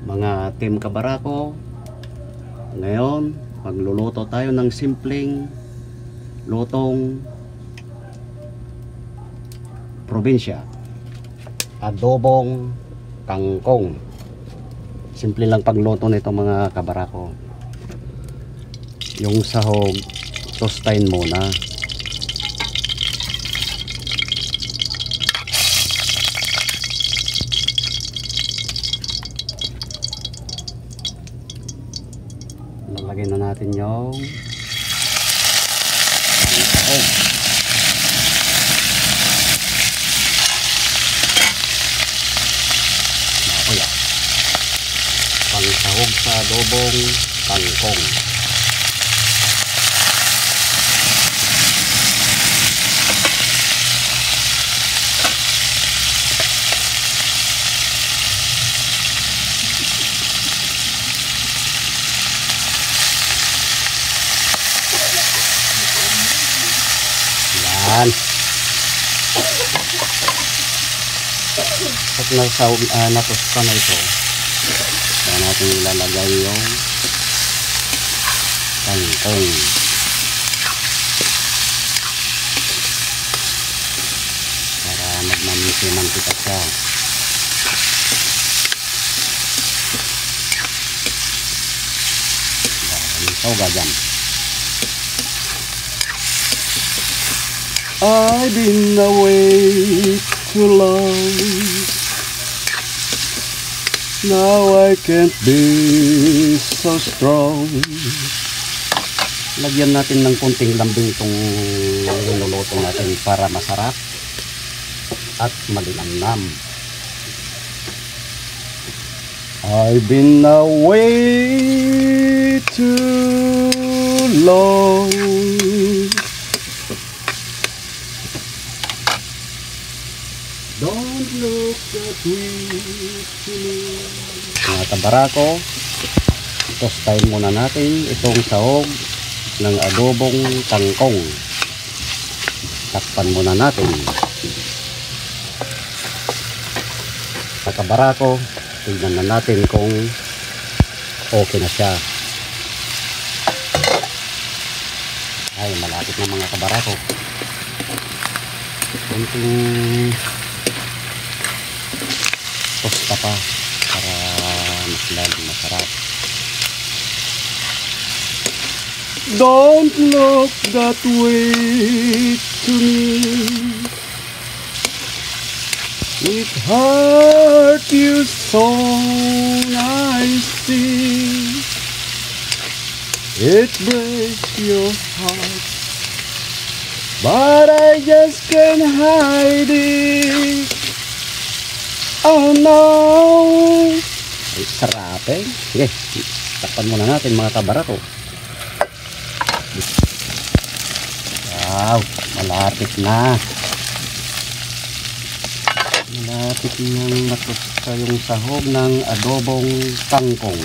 Mga team kabarako, ngayon magluluto tayo ng simpleng lutong probinsya, adobong kangkong. Simple lang pagluto nito mga kabarako. Yung sahog tostahin muna, lalagyan na natin yung sahog. Nakuya pang sahog sa adobong kangkong. Yan. Pag natusta na ito, kaya natin ilalagay yung kangkong. Para magmamantika siya. Ito gagan. I've been away too long. Now I can't be so strong. Lagyan natin ng konting lambing itong niluluto natin para masarap at malinamnam. I've been away too long. Don't look that way to me. Mga kabarako, tostahin muna natin itong sahog ng adobong kangkong. Takpan muna natin. Mga kabarako, tignan na natin kung okay na siya. Ay, malapit na mga kabarako. Kunting tosta pa para mas lalong masarap. Don't look that way to me. With heart you song I see. It breaks your heart, but I just can't hide it. Oh no! Ay, sarap eh. Sige, takpan muna natin mga kabarako. Wow, malapit na. Malapit nang matusta yung sahog ng adobong kangkong.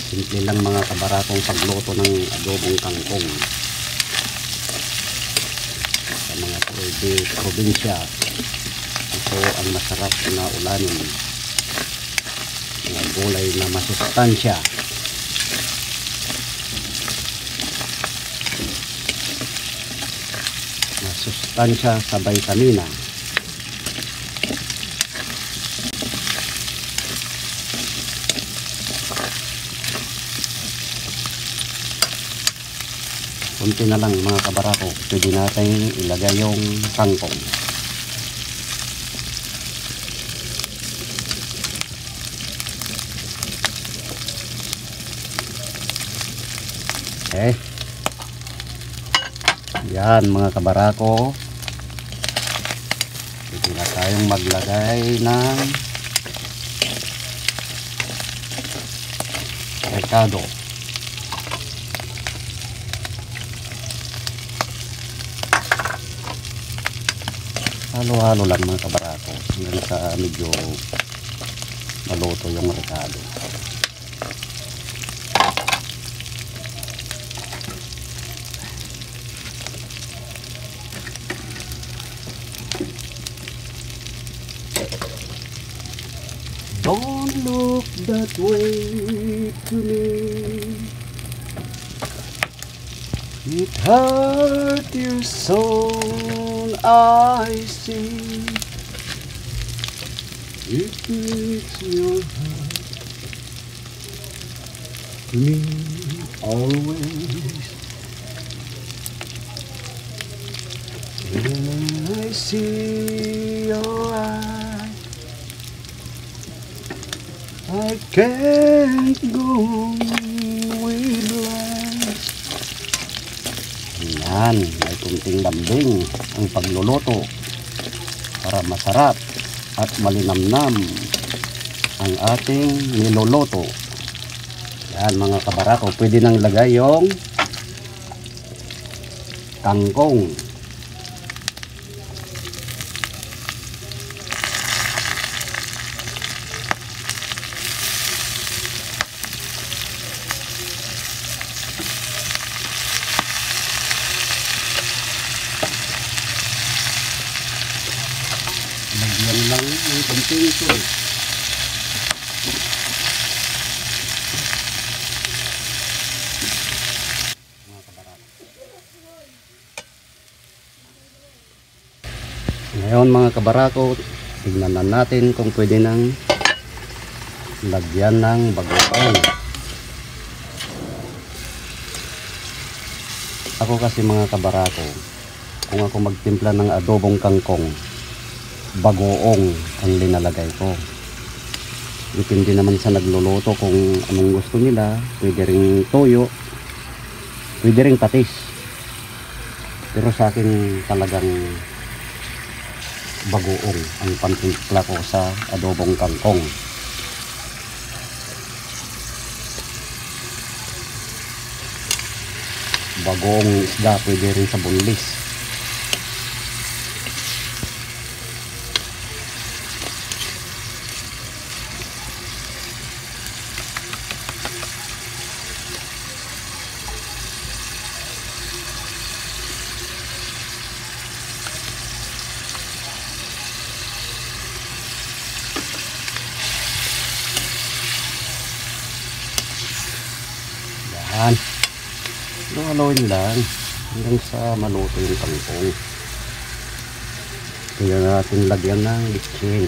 Simple lang mga kabarakong pagluto ng adobong kangkong. Mga probinsya, ito ang masarap na ulanin. Mga gulay na masustansya. Masustansya sa vitamina. Kunti na lang mga kabarako, pwede natin ilagay yung kangkong. Okay. Yan mga kabarako, pwede na tayong maglagay ng rekado. Halo-halo lang mga kabarako hanggang sa medyo maluto yung rekado. that way to me. It hurt your soul, I see. It makes your heart to me always. When I see your eyes, I can't go with lies. Yan, may kunting lambing ang pagluluto para masarap at malinamnam ang ating niluluto. Yan mga kabarako, pwede nang lagay yung kangkong. Lagyan lang yung konting ito. Ngayon mga kabarako, tignan na natin kung pwede nang lagyan ng bagoong. Ako kasi mga kabarako, kung ako magtimpla ng adobong kangkong, bagoong ang linalagay ko. Depende naman sa nagluluto kung anong gusto nila. Pwede ring toyo, pwede ring patis. Pero sa akin talagang bagoong ang pantimpla ko sa adobong kangkong. Bagoong isda pwede rin sa bunlis. Yan. Haluin lang hanggang sa maluto yung kangkong. Kaya natin lagyan ng bitchin.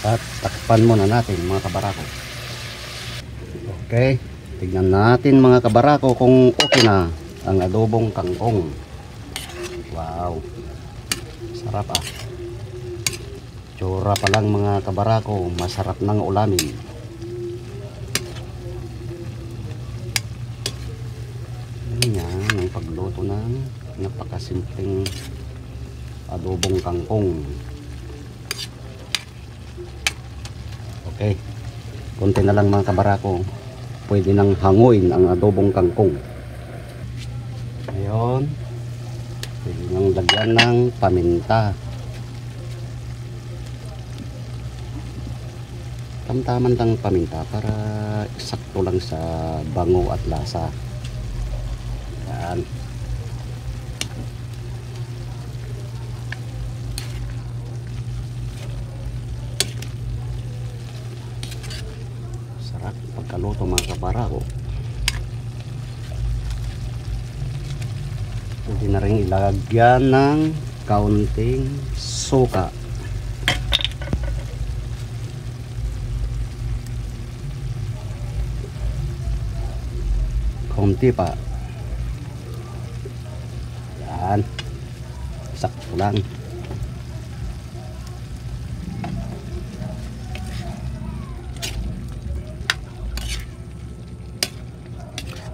At takpan muna natin mga kabarako. Okay, tignan natin mga kabarako kung okay na ang adobong kangkong. Wow, sarap ah. Tsura pa lang mga kabarako, masarap ng ulamin. Yan ang pagluto ng napakasimpleng adobong kangkong. Okay, konti na lang mga kabarako, pwede nang hanguin ang adobong kangkong. Ngayon, pwede nang lagyan ng paminta. Tamtaman lang paminta para sakto lang sa bango at lasa. Yan. Sarap pagkaluto mga kabarako. Pwede na rin ilagyan ng kaunting suka. Konti pa. Yan. Sakto lang.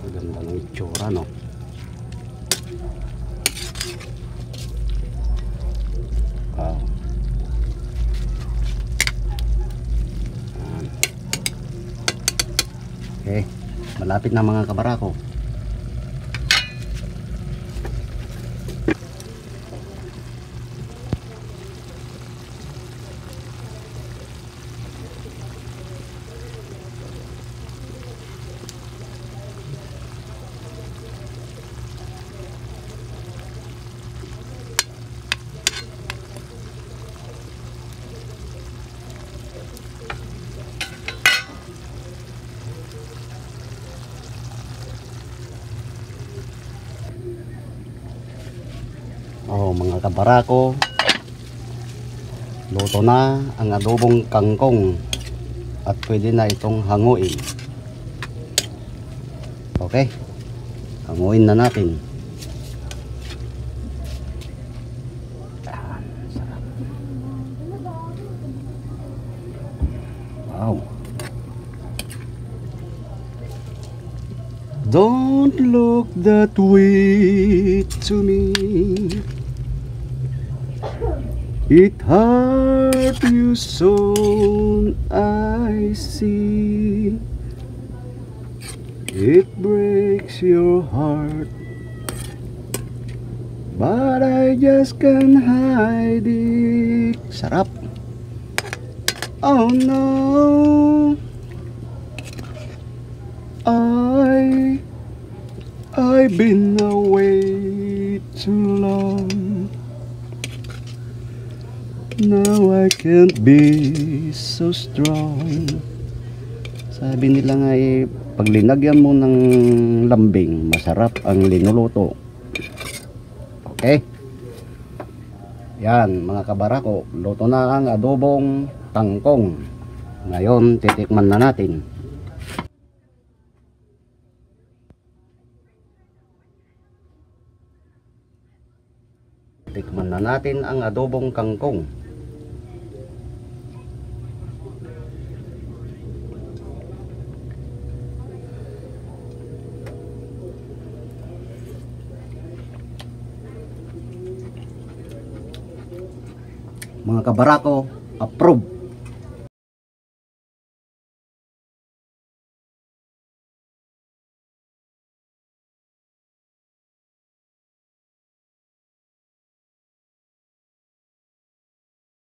Ganda ng itsura, no? Wow. Yan. Okay. Malapit na mga kabarako. Oh, mga kabarako, luto na ang adobong kangkong at pwede na itong hanguin. Okay, hanguin na natin. Yan, sarap. Wow. Don't look that way to me. It hurt you so, I see. It breaks your heart, but I just can't hide it. Sarap. Oh no, I've been away too long. Now I can't be so strong. Sabi nila nga pag linagyan mo ng lambing, masarap ang linuluto. Okay? Yan mga kabarako, luto na ang adobong kangkong. Ngayon titikman na natin. Tikman na natin ang adobong kangkong. Mga kabarako, approve.